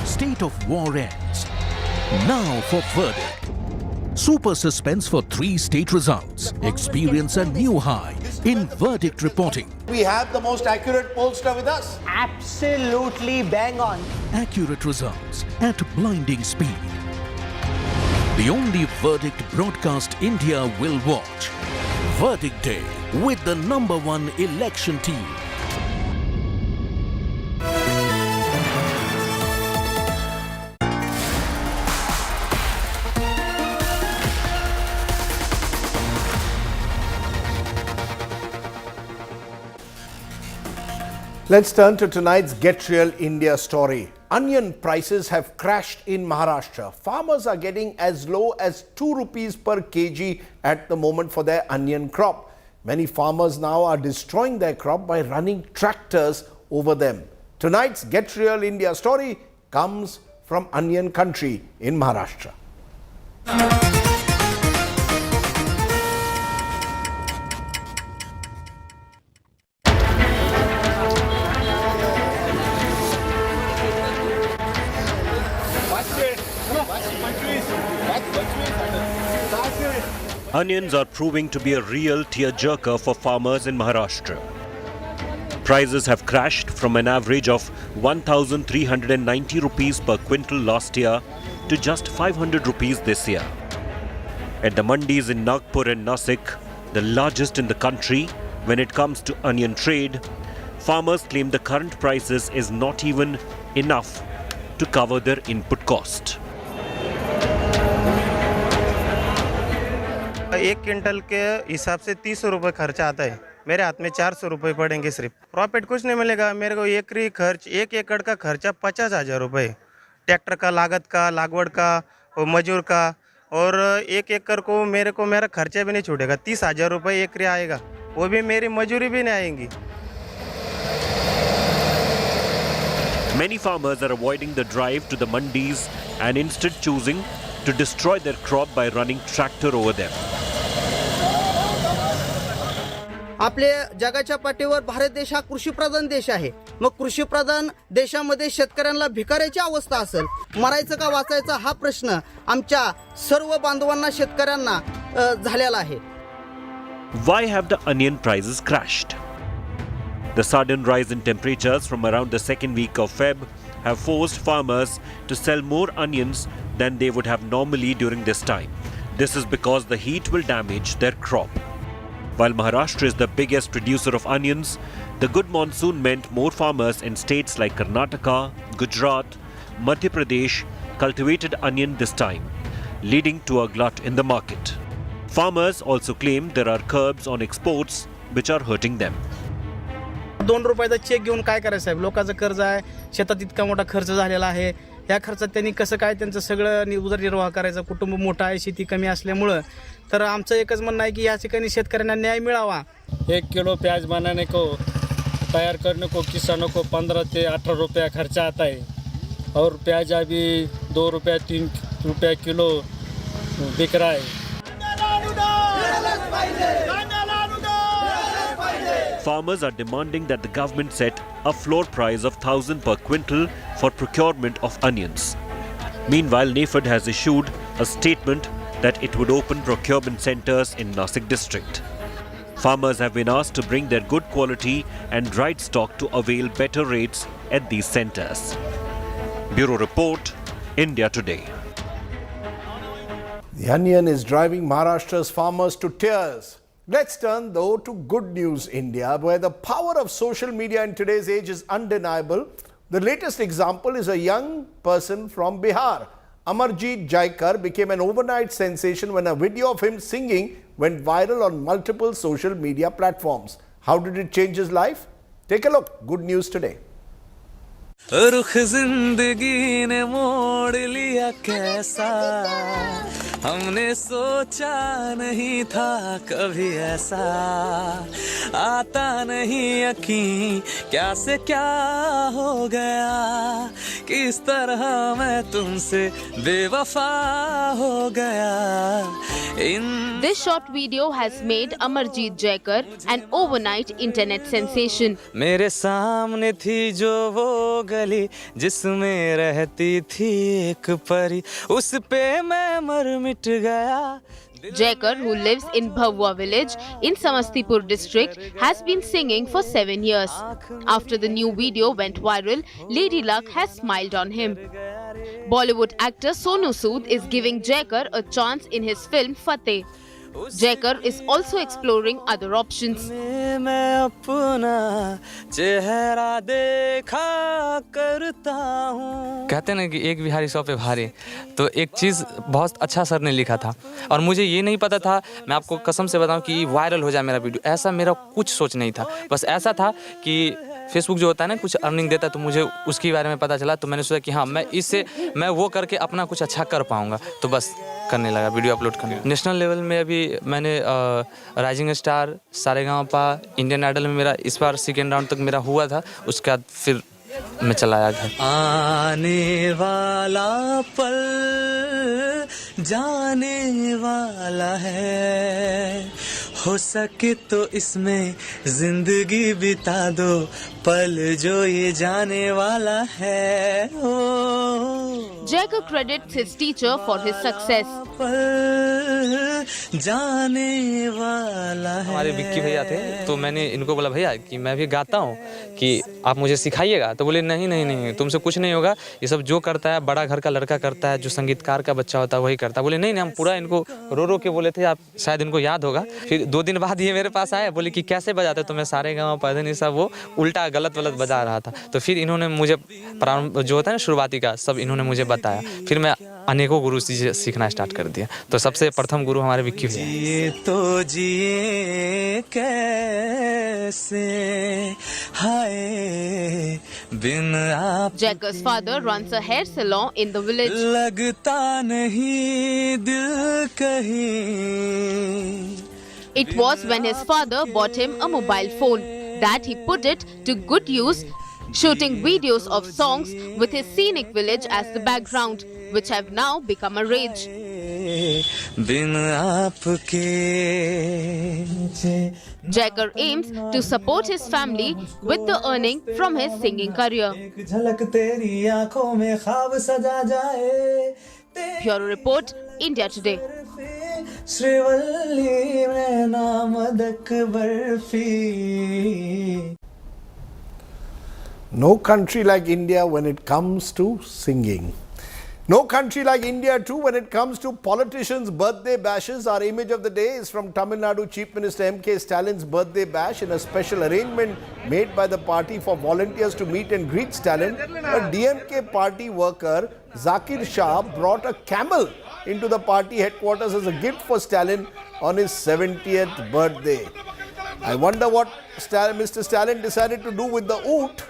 State of war ends. Now for verdict. Super suspense for 3 state results. Experience a new high in verdict reporting. We have the most accurate pollster with us. Absolutely bang on. Accurate results at blinding speed. The only verdict broadcast India will watch. Verdict Day with the #1 election team. Let's turn to tonight's Get Real India story. Onion prices have crashed in Maharashtra. Farmers are getting as low as 2 rupees per kg at the moment for their onion crop. Many farmers now are destroying their crop by running tractors over them. Tonight's Get Real India story comes from onion country in Maharashtra. Onions are proving to be a real tearjerker for farmers in Maharashtra. Prices have crashed from an average of 1,390 rupees per quintal last year to just 500 rupees this year. At the mandis in Nagpur and Nasik, the largest in the country when it comes to onion trade, farmers claim the current prices is not even enough to cover their input cost. एक quintal के हिसाब से 300 रुपये खर्चा आता है, मेरे हाथ में 400 रुपये पड़ेंगे सिर्फ। प्रॉफिट कुछ नहीं मिलेगा मेरे को। एक एकड़ का खर्चा 50,000 रुपये, ट्रैक्टर का लागत का, लागवड़ का और मजूर का, और एक एकड़ को मेरा खर्चा भी नहीं छूटेगा। 30,000 रुपये एकड़ आएगा, वो भी मेरी मजूरी भी नहीं आएंगी। Many farmers are avoiding the drive to the mandis and instead choosing to destroy their crop by running tractor over them. आपल्या जगाच्या पाठीवर भारत देश हा कृषीप्रधान देश आहे। मग कृषीप्रधान देशामध्ये शेतकऱ्यांना भिकाऱ्याची अवस्था असेल, मरायचं का वाचायचं हा प्रश्न आमच्या सर्व बांधवांना शेतकऱ्यांना झालेला आहे। Why have the onion prices crashed? The sudden rise in temperatures from around the second week of Feb have forced farmers to sell more onions than they would have normally during this time. This is because the heat will damage their crop. While Maharashtra is the biggest producer of onions, the good monsoon meant more farmers in states like Karnataka, Gujarat, Madhya Pradesh cultivated onion this time, leading to a glut in the market. Farmers also claim there are curbs on exports which are hurting them. 2 रुपयाचा check घेऊन काय करायचं साहेब? लोकांचं कर्ज आहे, शेतात इतका मोठा खर्च झालेला आहे। या खर्चात त्यांनी कसं काय त्यांचं सगळं उदरनिर्वाह करायचा? कुटुंब मोठा आहे, शेती कमी असल्यामुळं तर आमचं एकच म्हणणं आहे की या ठिकाणी शेतकऱ्यांना न्याय मिळावा। 1 किलो प्याज बनाने को तैयार करने को किसानों को 15 से 18 रुपया खर्चा आता है, और प्याज अभी 2 रुपया 3 रुपया किलो बिक रहा है। Farmers are demanding that the government set a floor price of 1,000 per quintal for procurement of onions. Meanwhile, NAFED has issued a statement that it would open procurement centers in Nasik district. Farmers have been asked to bring their good quality and right stock to avail better rates at these centers. Bureau Report, India Today. The onion is driving Maharashtra's farmers to tears. Let's turn though to Good News India, where the power of social media in today's age is undeniable. The latest example is a young person from Bihar. Amarjeet Jaikar became an overnight sensation when a video of him singing went viral on multiple social media platforms. How did it change his life? Take a look. Good News Today. रुख जिंदगी ने मोड़ लिया कैसा, हमने सोचा नहीं था कभी ऐसा, आता नहीं यकीन क्या से क्या हो गया, किस तरह मैं तुमसे बेवफा हो गया। This short video has made Amarjeet Jaikar an overnight internet sensation. मेरे सामने थी जो वो गली जिसमें रहती थी एक परी, उस पे मैं मर मिट गया। Jaikar, who lives in Bhavwa village in Samastipur district, has been singing for 7 years. After the new video went viral, Lady Luck has smiled on him. Bollywood actor Sonu Sood is giving Jaikar a chance in his film Fateh. Jaikar is also exploring other options. मैं अपना चेहरा देखा करता हूँ। कहते हैं ना कि एक बिहारी 100 पे भारी, तो एक चीज़ बहुत अच्छा सर ने लिखा था और मुझे ये नहीं पता था, मैं आपको कसम से बताऊं कि वायरल हो जाए मेरा वीडियो, ऐसा मेरा कुछ सोच नहीं था। बस ऐसा था कि फेसबुक जो होता है ना कुछ अर्निंग देता है, तो मुझे उसके बारे में पता चला, तो मैंने सोचा कि हाँ मैं वो करके अपना कुछ अच्छा कर पाऊँगा, तो बस करने लगा, वीडियो अपलोड करने लगा। नेशनल लेवल में अभी मैंने rising star, Sa Re Ga Ma Pa, Indian Idol में मेरा इस बार सेकेंड राउंड तक मेरा हुआ था, उसके बाद फिर मैं चला आया घर। आने वाला पल जाने वाला है, हो सके तो इसमें जिंदगी बिता दो, पल जो ये जाने वाला है। Jagger credits his teacher for his success. जाने वाला है। हमारे विक्की भैया थे, तो मैंने इनको बोला भैया कि मैं भी गाता हूँ, कि आप मुझे सिखाइएगा, तो बोले नहीं तुमसे कुछ नहीं होगा, ये सब जो करता है बड़ा घर का लड़का करता है, जो संगीतकार का बच्चा होता है वही करता है। बोले नहीं हम पूरा इनको रो के बोले थे, आप शायद इनको याद होगा। फिर 2 दिन बाद ये मेरे पास आए, बोले कि कैसे बजाते, तो मैं सारेगामापा नहीं सब वो उल्टा गलत बजा रहा था। तो फिर इन्होंने मुझे प्रारंभ जो होता है ना शुरुआती का सब इन्होंने मुझे बताया, फिर मैं अनेकों गुरु से सीखना स्टार्ट कर दिया। तो सबसे प्रथम गुरु हमारे विक्की भैया। जिए तो जिए कैसे हाय बिन आप। Jagger's father runs a hair salon in the village. लगता नहीं दिल कहीं। It was when his father bought him a mobile phone that he put it to good use, shooting videos of songs with his scenic village as the background, which have now become a rage. बिन आपके Jagger aims to support his family with the earning from his singing career. एक झलक तेरी आंखों में ख्वाब सजा जाए। Bureau Report, India Today. Srivalli में नामदक barfi. No country like India when it comes to singing. No country like India too when it comes to politicians' birthday bashes. Our image of the day is from Tamil Nadu Chief Minister M.K. Stalin's birthday bash. In a special arrangement made by the party for volunteers to meet and greet Stalin, a DMK party worker, Zakir Shah, brought a camel into the party headquarters as a gift for Stalin on his 70th birthday. I wonder what Mr. Stalin decided to do with the oot,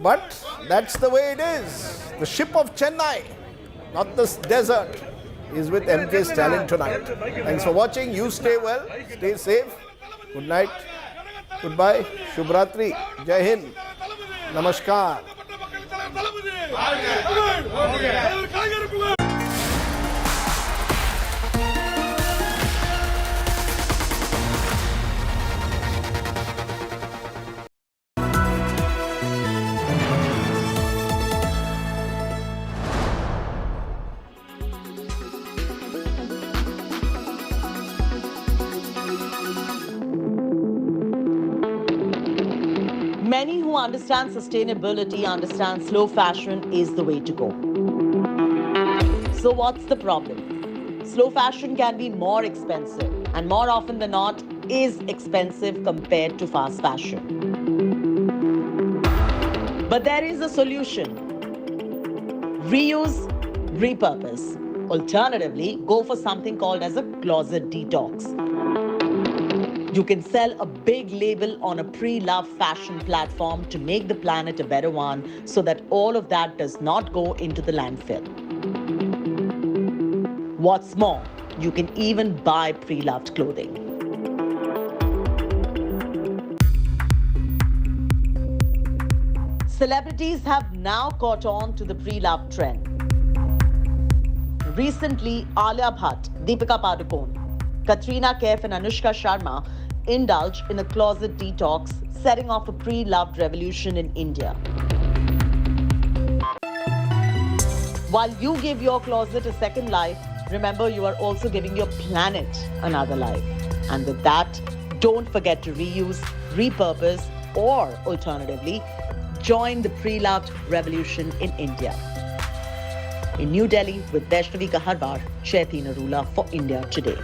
but that's the way it is. The ship of Chennai, not the desert, is with M.K. Stalin tonight. Thanks for watching. You stay well, stay safe. Good night, goodbye, Shubhratri, Jai Hind, Namaskar. Many who understand sustainability understand slow fashion is the way to go. So what's the problem? Slow fashion can be more expensive and more often than not is expensive compared to fast fashion. But there is a solution. Reuse, repurpose. Alternatively, go for something called as a closet detox. You can sell a big label on a pre-loved fashion platform to make the planet a better one so that all of that does not go into the landfill. What's more, you can even buy pre-loved clothing. Celebrities have now caught on to the pre-loved trend. Recently, Alia Bhatt, Deepika Padukone, Katrina Kaif and Anushka Sharma indulge in a closet detox, setting off a pre-loved revolution in India. While you give your closet a second life, remember you are also giving your planet another life. And with that, don't forget to reuse, repurpose, or alternatively, join the pre-loved revolution in India. In New Delhi with Vaishnavi Kaharwar, Chaiti Narula for India Today.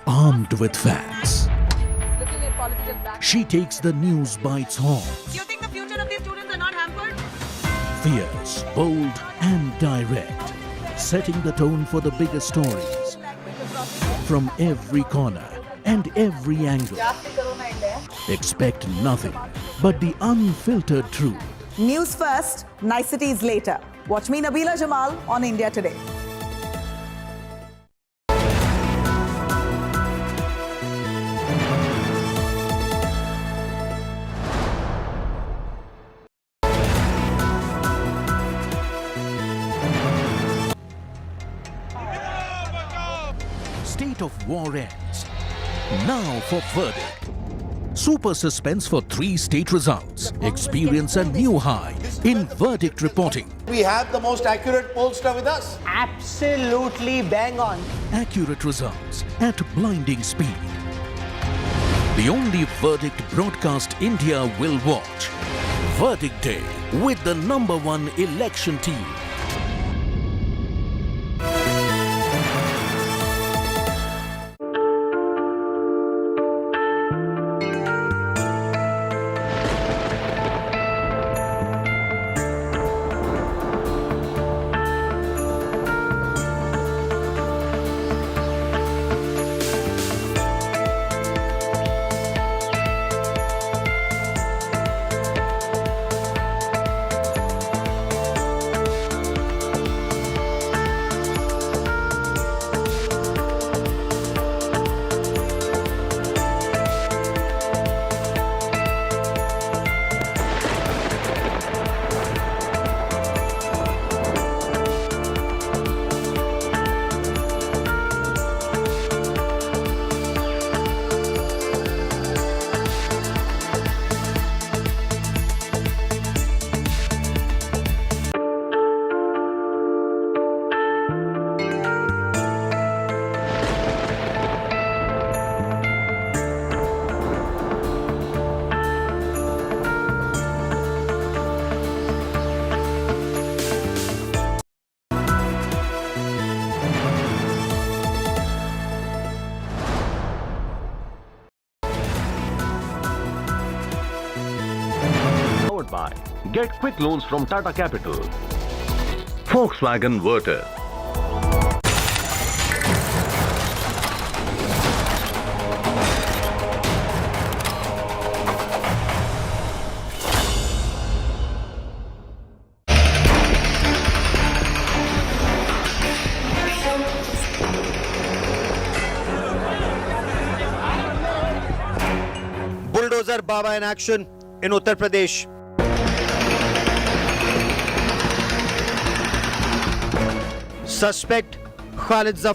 Armed with facts, she takes the news by its horns. Do you think the future of these students are not hampered? Fierce, bold and direct, setting the tone for the biggest stories from every corner and every angle. Expect nothing but the unfiltered truth. News first, niceties later. Watch me, Nabila Jamal, on India Today. State of war ends. Now for verdict. Super suspense for 3 state results. Experience a new high in verdict reporting. We have the most accurate pollster with us. Absolutely bang on. Accurate results at blinding speed. The only verdict broadcast India will watch. Verdict Day with the #1 election team. By Get quick loans from Tata Capital. Volkswagen Verter. Bulldozer Baba in action in Uttar Pradesh. Suspect Khalid Zafar